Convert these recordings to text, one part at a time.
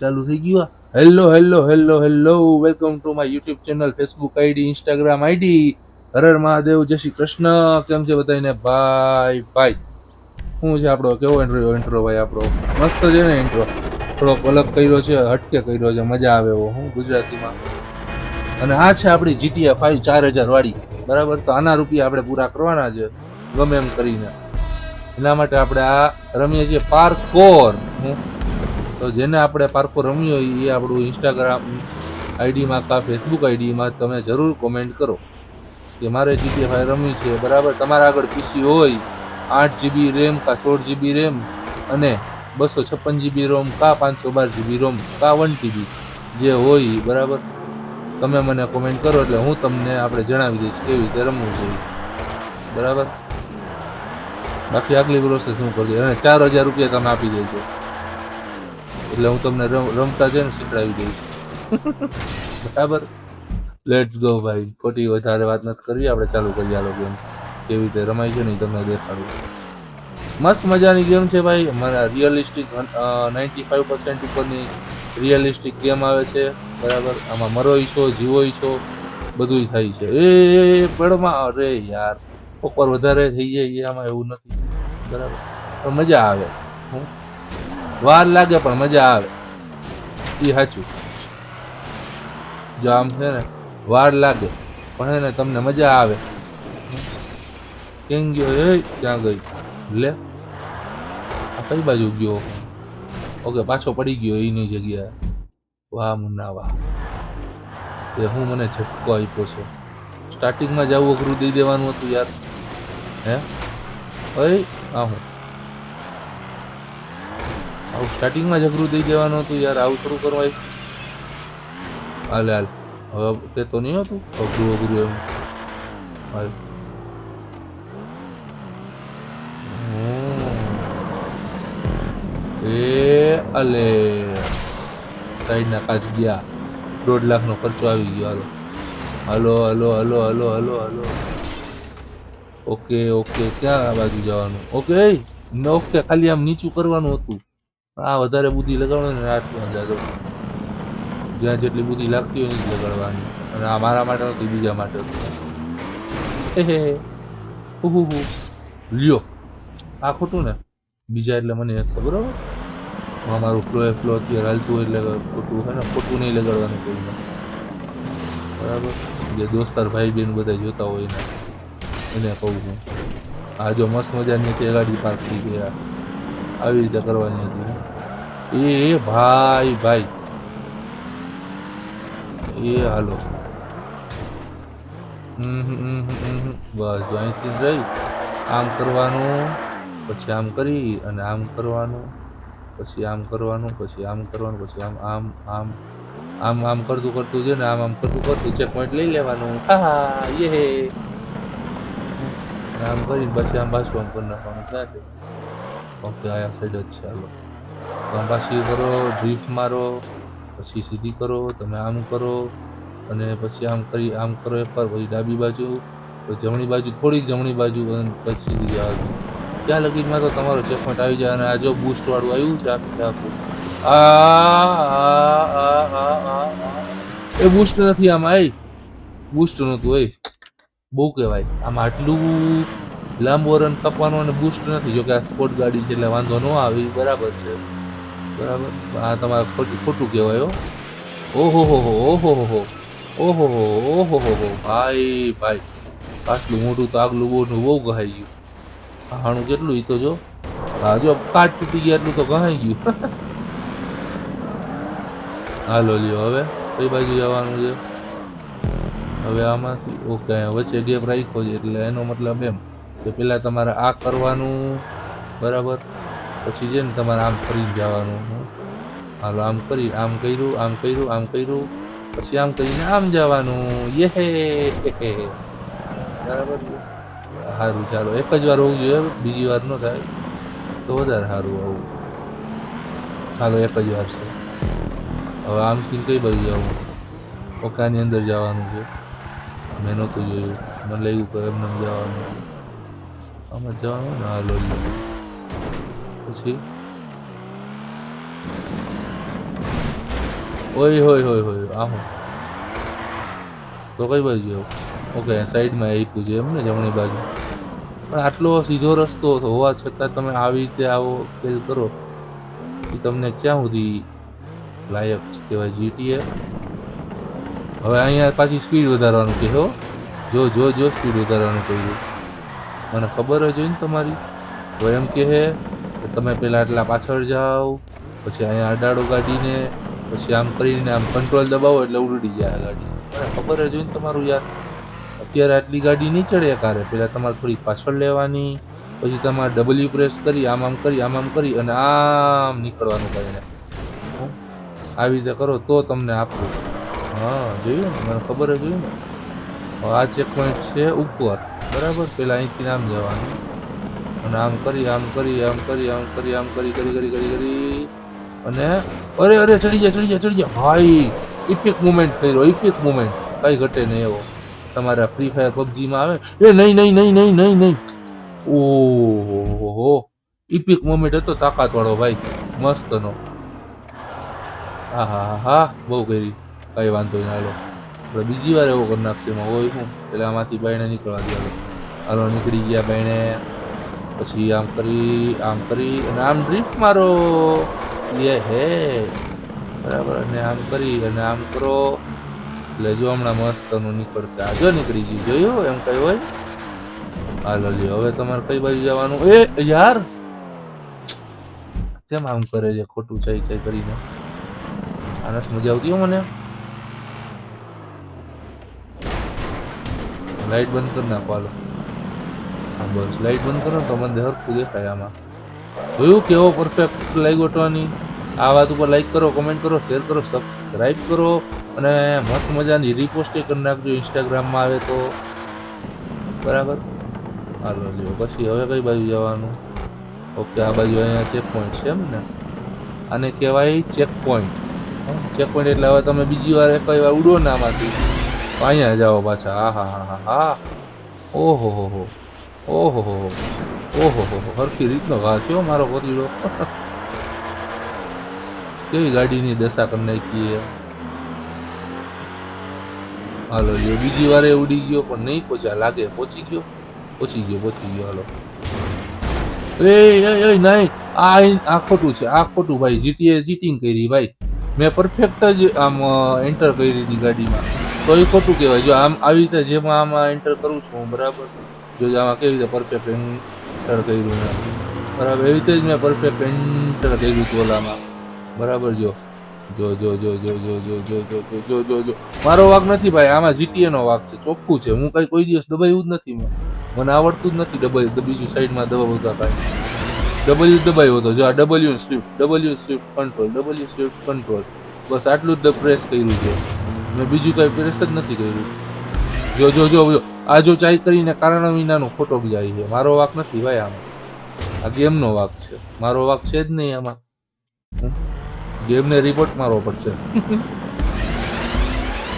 ચાલુ થઈ ગયું. Hello hello hello hello, welcome to my YouTube channel, Facebook ID, Instagram ID. હર હર મહાદેવ, જય શ્રી કૃષ્ણ. કેમ છે બધાને ભાઈ? ભાઈ શું છે આપણો કેવો ઇન્ટ્રો ભાઈ? આપણો મસ્ત છે ને ઇન્ટ્રો? થોડોક અલગ કર્યો છે, હટકે કર્યો છે, મજા આવે એવો હું ગુજરાતીમાં. અને આ છે આપણી જીટીએ 5 4000 વાળી, બરાબર? તો આના રૂપિયા આપણે પૂરા કરવાના છે ગમે એમ કરીને. એના માટે આપણે આ રમીએ છીએ પાર્કોર. તો જેને આપણે પાર્કોર રમ્યો હોય એ આપણું ઇન્સ્ટાગ્રામ આઈડીમાં કા ફેસબુક આઈડીમાં તમે જરૂર કોમેન્ટ કરો કે મારે જીટીએ 5 રમવી છે, બરાબર? તમારા આગળ પીસી હોય 8GB રેમ કા 16GB રેમ અને 256GB રોમ કા 512GB રોમ કા 1TB જે હોય, બરાબર? તમે મને કોમેન્ટ કરો એટલે હું તમને આપણે જણાવી દઈશ કેવી રીતે રમવું છે, બરાબર? બાકી આગલી પ્રોસેસ શું કરી અને 4000 રૂપિયા તમે આપી દેજો એટલે હું તમને રમતા છે ને શીખડાવી દઈશ, બરાબર? લેટ્સ ગો ભાઈ, ખોટી વધારે વાત નથી કરવી, આપણે ચાલુ કરીએ. આ ગેમ કેવી રીતે રમાય છે ને તમને દેખાડું. મસ્ત મજાની ગેમ છે ભાઈ. અમારા રિયલિસ્ટિક 95% ઉપરની રિયલિસ્ટિક ગેમ આવે છે, બરાબર? આમાં મરોય છો, જીવોય છો, બધું થાય છે. એ પડમાં અરે યાર ઉપર વધારે થઈ જાય આમાં, એવું નથી, બરાબર? પણ મજા આવે. વાર લાગે પણ મજા આવે, એ સાચું. જો આમ છે ને વાર લાગે પણ હે ને તમને મજા આવે. કેમ ગયો? ક્યાં ગઈ? લે આ કઈ બાજુ ગયો? ઓકે, પાછો પડી ગયો એની જગ્યાએ. વાહ મુન્ના વાહ, તે હું મને ઝટકો આપ્યો છે. સ્ટાર્ટિંગમાં જ આવું અઘરું દઈ દેવાનું હતું યાર. હે ભાઈ, આ હું આવું સ્ટાર્ટિંગમાં જ અઘરું દઈ દેવાનું હતું યાર. આવું થોડું કરવાય. હાલ હાલ, હવે તે તો નહીં હતું અઘરું અઘરું એમ. હાલ એ અલે સાઈડના કાચ ગયા. 1.5 લાખનો ખર્ચો આવી ગયો. હાલો હાલો હાલો હાલો હાલો હાલો. ઓકે ઓકે, ક્યાં આ બાજુ જવાનું? ઓકે ઓકે, ખાલી આમ નીચું કરવાનું હતું. આ વધારે બુદ્ધિ લગાડવાની ને આટલું જાજો, જ્યાં જેટલી બુદ્ધિ લાગતી હોય ને જ લગાડવાની. અને આ મારા માટે નહોતું, બીજા માટે હતું. હે લ્યો, આ ખોટું ને? બીજા એટલે મને એક બરોબર. મારું ફ્લો અત્યારે હાલતું હોય એટલે ખોટું છે ને, ખોટું નહીં લગાડવાનું કોઈને, બરાબર? જે દોસ્તાર ભાઈ બહેન બધા જોતા હોય ને એને કહું છું. આ જો મસ્ત મજાની હતી ગાડી પાર્ક થઈ ગયા, આવી રીતે કરવાની હતી. એ ભાઈ ભાઈ, એ હાલો. બસ જો અહીંથી રહી આમ કરવાનું, પછી આમ કરી અને આમ કરવાનું, પછી આમ કરવાનું, પછી આમ કરવાનું, પછી આમ આમ આમ આમ આમ કરતું કરતું છે ને, આમ આમ કરતું કરતું ચેક પોઈન્ટ લઈ લેવાનું. હા યે, આમ કરીને પછી આમ પાછું આમ કરી નાખવાનું. ક્યાં છે? ઓકે, આયા સાઈડ જ છે. હાલો, આમ પાછી કરો, ડ્રીફ્ટ મારો, પછી સીધી કરો, તમે આમ કરો અને પછી આમ કરી આમ કરો એકવાર, પછી ડાબી બાજુ, પછી જમણી બાજુ, થોડીક જમણી બાજુ, અને પછી સીધી જવાનું. ત્યાં લગીનમાં તો તમારો ચેક પોઈન્ટ આવી જાય. અને આ જો બૂસ્ટ વાળું આવ્યું છે આખું. એ બૂસ્ટ નથી આમાં, એ બૂસ્ટ નતું. એ બહુ કહેવાય આમાં. આટલું લાંબો રન કાપવાનો અને બૂસ્ટ નથી. જોકે આ સ્પોર્ટ ગાડી છે એટલે વાંધો ન આવે, બરાબર છે, બરાબર. આ તમારે ખોટું કહેવાય. ઓહો હો હો, ઓહો હો હો, ઓહો હો, ઓહો હો હો, ભાઈ ભાઈ, આટલું મોટું તો આગલું બોનું બહુ ગહાઈ ગયું. હાણું કેટલું ઈ તો જો. હા જો કાચ તૂટી ગયા એટલું તો ગહાઈ ગયું. હાલો લ્યો, હવે કઈ બાજુ જવાનું છે? હવે આમાંથી ઓકે, વચ્ચે ગેપ રાખ્યો છે એટલે એનો મતલબ એમ કે પેલા તમારે આ કરવાનું, બરાબર? પછી છે ને તમારે આમ ફરીને જવાનું. હાલો, આમ કરી, આમ કર્યું, આમ કર્યું, આમ કર્યું, પછી આમ કરીને આમ જવાનું. યે, બરાબર છે. સારું, ચાલો એક જ વાર હોવું જોઈએ, બીજી વાર ન થાય તો વધારે સારું. આવું ચાલો, એક જ વાર છે. હવે આમથી કઈ બાજુ જવું? ઓકાની અંદર જવાનું છે. મેં નહોતું જોયું, મને લાગ્યું કે એમને જવાનું છે. આમાં જવાનું ને. હાલો પછી ઓય હોય હોય હોય આહો તો કઈ બાજુ જાવ? ઓકે સાઈડમાં આપ્યું છે એમ ને જમણી બાજુ. પણ આટલો સીધો રસ્તો હોવા છતાં તમે આવી રીતે આવો ખેલ કરો એ તમને ક્યાં સુધી લાયક કહેવાય જીટીએ? હવે અહીંયા પાછી સ્પીડ વધારવાનું કે હો જો જો જો સ્પીડ વધારવાનું કહ્યું. મને ખબર જ હોય ને તમારી. હવે એમ કહે કે તમે પહેલાં એટલા પાછળ જાઓ, પછી અહીંયા અડાડો ગાડીને, પછી આમ કરીને આમ કંટ્રોલ દબાવો એટલે ઉડી જાય ગાડી. મને ખબર જ હોય ને તમારું યાર. અત્યારે આટલી ગાડી નહીં ચડે કારે, પહેલાં તમારે થોડી પાછળ લેવાની, પછી તમારે ડબલ્યુ પ્રેસ કરી આમ આમ કરી આમ આમ કરી અને આમ નીકળવાનું કરીને આવી રીતે કરો તો તમને આપવું. હા જોયું ને, મને ખબર જ હોય ને. આ ચેક પોઈન્ટ છે ઉપર બરાબર. પહેલાં અહીંથી આમ જવાનું અને આમ કરી આમ કરી આમ કરી આમ કરી આમ કરી કરી કરી કરી કરી અને અરે અરે ચડી જાય ભાઈ. ઇપિક મુમેન્ટ થઈ રહ્યો, ઇપિક મુમેન્ટ. કઈ ઘટે નહીં એવો. તમારા ફ્રી ફાયર પબજીમાં આવે એ નહીં નહીં નહીં નહીં નહીં નહીં ઓહો ઇપિક મોમેન્ટ હતો, તાકાત વાળો ભાઈ, મસ્તનો. હા હા હા બહુ કરી. કઈ વાંધો નહીં હાલો આપણે બીજી વાર એવો કરી નાખશે એમાં હોય શું. એટલે આમાંથી બાયણે નીકળવા દે. હાલો નીકળી ગયા બાયણે. પછી આમ કરી અને આમ ડ્રીફ્ટ મારો યે હે બરાબર. અને આમ કરી અને આમ કરો એટલે જો હમણાં મસ્તનું નીકળશે. આ જો નીકળી ગયું, જોયું એમ કઈ હોય. હાલો લ્યો હવે તમારે કઈ બાજુ જવાનું? એ યાર કેમ આમ કરે છે ખોટું ચાઈ ચાઈ કરીને? આને મજા આવતી હો મને. લાઈટ બંધ કરી નાખો હાલો. હા બસ લાઈટ બંધ કરો તો મને હરખું દેખાય આમાં. જોયું કેવો પરફેક્ટ લાગ્યો ટવાની. આ વાત ઉપર લાઈક કરો, કમેન્ટ કરો, શેર કરો, સબસ્ક્રાઈબ કરો અને મસ્ત મજાની રીપોસ્ટે કરી નાખજો ઇન્સ્ટાગ્રામમાં આવે તો બરાબર. હાલો લ્યો પછી હવે કઈ બાજુ જવાનું? ઓકે આ બાજુ અહીંયા ચેક પોઈન્ટ છે એમ ને. આને કહેવાય ચેક પોઈન્ટ. ચેક પોઈન્ટ એટલે હવે તમે બીજી વાર એક વાર ઉડો ને આમાંથી અહીંયા જાઓ પાછા. હા હા હા હા હા ઓહો હો હો ઓહો હો ઓહો હો હરખી રીતનો ઘા છે મારો પતીડો. કેવી ગાડીની દશા કરી નાખી. હાલો લ્યો બીજી વારે ઉડી ગયો પણ નહીં પહોંચ્યા લાગે. પહોંચી ગયો હાલો. એ નહીં આ ખોટું છે, આ ખોટું ભાઈ. જીટીએ ચીટિંગ કરી ભાઈ. મેં પરફેક્ટ જ આમ એન્ટર કરી હતી ગાડીમાં તો એ ખોટું કહેવાય. જો આમ આવી રીતે જેમાં આમાં એન્ટર કરું છું હું બરાબર, જો આમાં કેવી રીતે પરફેક્ટ એન્ટર કર્યું ને બરાબર એવી રીતે જ મેં પરફેક્ટ એન્ટર કર્યું હતું ઓલામાં બરાબર. જો જો જો જો જો જો જો જો જો જો જો જો મારો વાક નથી ભાઈ, આમાં જીટીએ નો વાક છે, ચોખ્ખું છે. હું કઈ કોઈ દિવસ દબાવ્યું જ નથી. મને આવડતું જ નથી બીજું સાઈડમાં દબાવતા કાંઈ. ડબલ્યુ દબાવ્યો હતો. જો આ ડબલ્યુ સ્વિફ્ટ કંટ્રોલ બસ આટલું જ પ્રેસ કર્યું છે મેં, બીજું કઈ પ્રેસ જ નથી કર્યું. જો જો જો આ જો ચાઈ કરીને કારણ વિનાનો ખોટો જાય છે. મારો વાક નથી ભાઈ આમાં. આ ગેમનો વાક છે, મારો વાક છે જ નહીં આમાં. ગેમને રિપોર્ટ મારવો પડશે.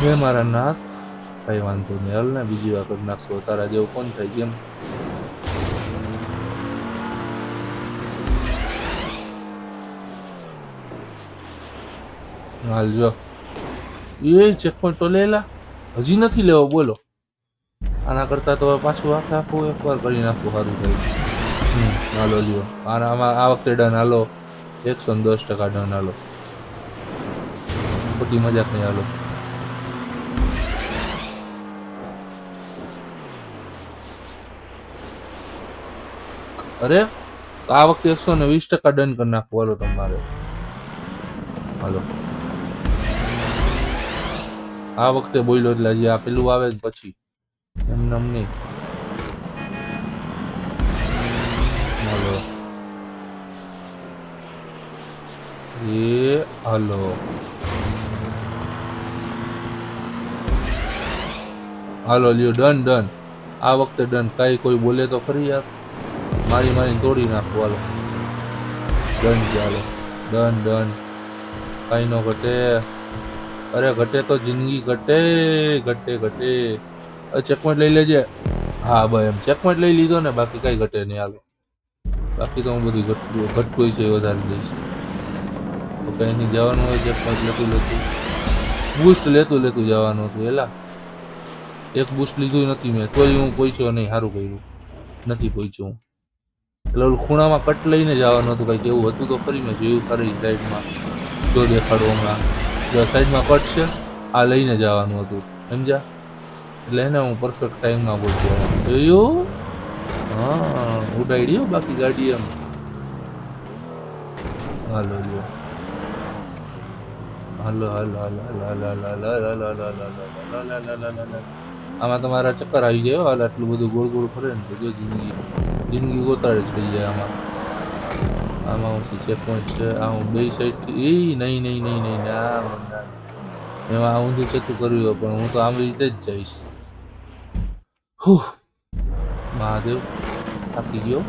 હે મારા નાથ કઈ વાંધો નહીં. હાલ ને બીજી વાર કરી નાખશો. તારા જેવું કોણ થાય ગેમ. હાલ જો એ ચેક પોઈન્ટ તો લેલા હજી નથી લેવો બોલો. આના કરતા તો પાછું આખું એકવાર કરી નાખવું સારું થાય. હાલો લ્યો આમાં આ વખતે ડન. હાલો 110% ડન. હાલો ખોટી મજાક નહીં. હાલો અરે આ વખતે 120% ડન કરી નાખવું. હાલો તમારે હાલો આ વખતે બોલ્યો એટલે હજી આ પેલું આવે પછી એમને નહીં. હાલો એ હાલો હાલો લ્યો ડન. આ વખતે ડન. કાંઈ કોઈ બોલે તો ખરી યાર. મારીને તોડી નાખવું. હાલો ડન છે. હાલો ડન કાંઈ ન ઘટે. અરે ઘટે તો જિંદગી ઘટે. ચેકપોઈન્ટ લઈ લેજે. હા ભાઈ એમ ચેકપોઈન્ટ લઈ લીધો ને, બાકી કઈ ઘટે નહીં. હાલો બાકી તો હું બધું ઘટતું છે વધારી દઈશ. તો કઈ નહીં જવાનું હોય ચેકપોઈન્ટ લેતું બૂસ્ટ લેતું લેતું જવાનું હતું એલા, એક બૂસ્ટ લીધું નથી મેં, તોય હું પહોંચ્યો નહીં. સારું કર્યું નથી પહોંચ્યો હું. એટલે ઓલું ખૂણામાં કટ લઈને જવાનું હતું, કંઈક એવું હતું તો ખરી. મેં જોયું ખરી સાઈડમાં, જો દેખાડું હમણાં, જો સાઈડમાં કટ છે, આ લઈને જવાનું હતું, સમજ્યા? એટલે એને હું પરફેક્ટ ટાઈમમાં પહોંચ્યો. જોયું? હા, ઉડાડ્યો બાકી ગાડી એમ. હાલો લ્યો, હાલો હાલો હાલો હાલો હાલો હાલો હાલો હાલો હાલો. આમાં તમારા ચક્કર આવી જાય હાલ, આટલું બધું ગોળ ગોળ ફરે ને તો જો જિંદગી ગોતાળે જ થઈ જાય આમાં. આમાં હું ચેક પોઈન્ટ છે, આ હું બે સાઈડથી એ નહીં નહીં નહીં નહીં ના, એમાં ઊંધું ચતું કર્યું પણ હું તો આમ રીતે જ જઈશ. મહાદેવ, થાકી ગયો.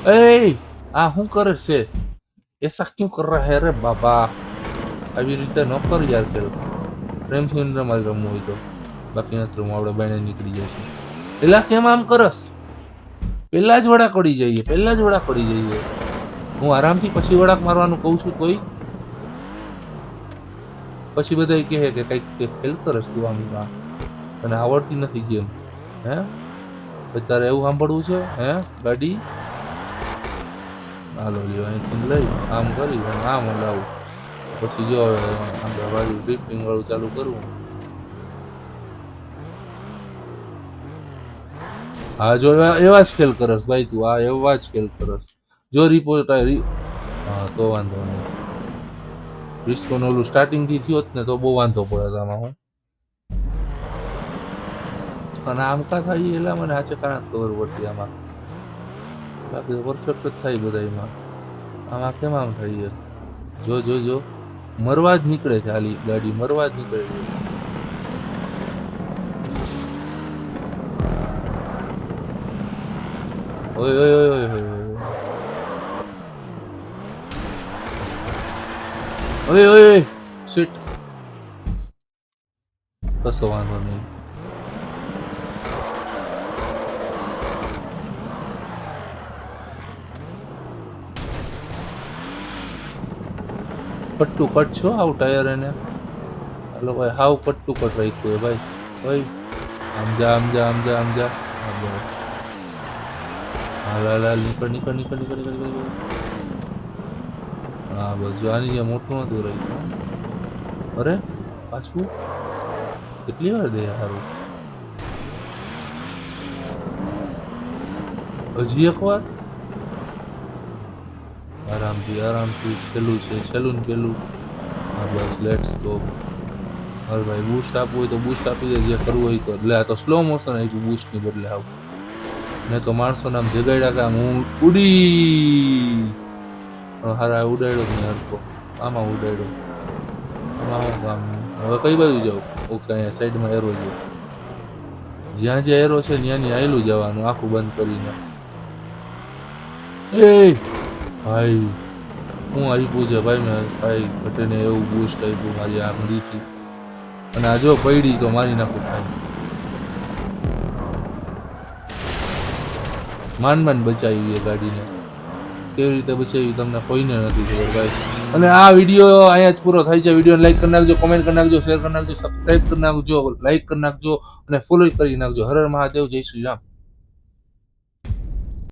એ આ શું કરે છે? એસા ક્યું કર રહા હે રે બાબા? આવી રીતે ન કર યાર. પેલો પ્રેમથી રમાલ રમવું હોય તો, બાકી નથી રમવું. આપણે બાયણે નીકળી જશે. પેલા કેમ આમ કરસ? પેલા જ વડાક પડી જઈએ, પેલા જ વડાક પડી જઈએ. હું આરામથી પછી વડાક મારવાનું કહું છું તોય પછી બધા કહે કે કંઈક ફેલ કરસ તું આમ, તને આવડતી નથી ગેમ. હે તારે એવું સાંભળવું છે? હે ગાડી હાલો લ્યો, અહીંથી લઈ આમ કરી અને આમ લાવું. પછી જો આપણે બાજુ ડ્રિફ્ટિંગ વાળું ચાલુ કરવું. હા જો એવા જ ખેલ કરસ ભાઈ તું, આ એવા જ ખેલ કરસ. જો રિપોર્ટ હા તો વાંધો નહીં. રિસ્કોન ઓલું સ્ટાર્ટિંગથી થયો જ ને તો બહુ વાંધો પડે આમાં. હું અને આમ કા થાય એટલે મને આચે કારણે ખબર પડતી આમાં. બાકી પરફેક્ટ જ થાય બધામાં. આમાં કેમ આમ થાય? જો જો જો મરવા જ નીકળે છે, હાલી ગાડી મરવા જ નીકળે છે. ઓય ઓય ઓય ઓય ઓય ઓય ઓય શિટ. કશો વાંધો નહીં. કટ્ટુ કટ છો આવ ટાયર એને હાલો ભાઈ, હાવ કટ્ટુ કટ રાખ્યું ભાઈ. ભાઈ આમ જા આમ જા આમ જા આમ જા. બસ હાલ હાલ હાલ, નીકળ નીકળ નીકળ નીકળ નીકળ. હા બસ જો આની જે મોટું નતું રાખ્યું. અરે પાછું કેટલી વાર દે સારું. હજી એક વાર આરામથી આરામથી. છેલ્લું છે, છેલ્લું ને પેલું. હા બસ લેટ્સ ગો. હવે ભાઈ બૂસ્ટ આપવું હોય તો બૂસ્ટ આપી દે, જે કરવું હોય તો. એટલે આ તો સ્લો મોશન આપ્યું બૂસ્ટની બદલે આવું. મેં તો માણસોને આમ જગાડ્યા કે આમ હું ઉડી હારા ઉડાડ્યો જ નહીં હરકો. આમાં ઉડાડ્યો. આમાં હું કામ? હવે કઈ બાજુ જાઉં? ઓકે અહીંયા સાઈડમાં એરો છે, જ્યાં જ્યાં એરો છે ત્યાંની આયલું જવાનું આખું બંધ કરીને. એ ભાઈ હું આપ્યું છે ભાઈ, મેં ભાઈ ઘટેને એવું બૂસ્ટ આપ્યું મારી આંગળીથી. અને આ જો પડી તો મારી નાખું ભાઈ. માંડ માંડ બચાવી એ ગાડીને. કેવી રીતે બચાવી તમને કોઈને નથી ખબર ભાઈ. અને આ વિડીયો અહીંયા જ પૂરો થાય છે. વિડીયોને લાઈક કરી નાખજો, કોમેન્ટ કરી નાખજો, શેર કરી નાખજો, સબસ્ક્રાઈબ કરી નાખજો, લાઈક કરી નાખજો અને ફોલો કરી નાખજો. હર હર મહાદેવ, જય શ્રી રામ.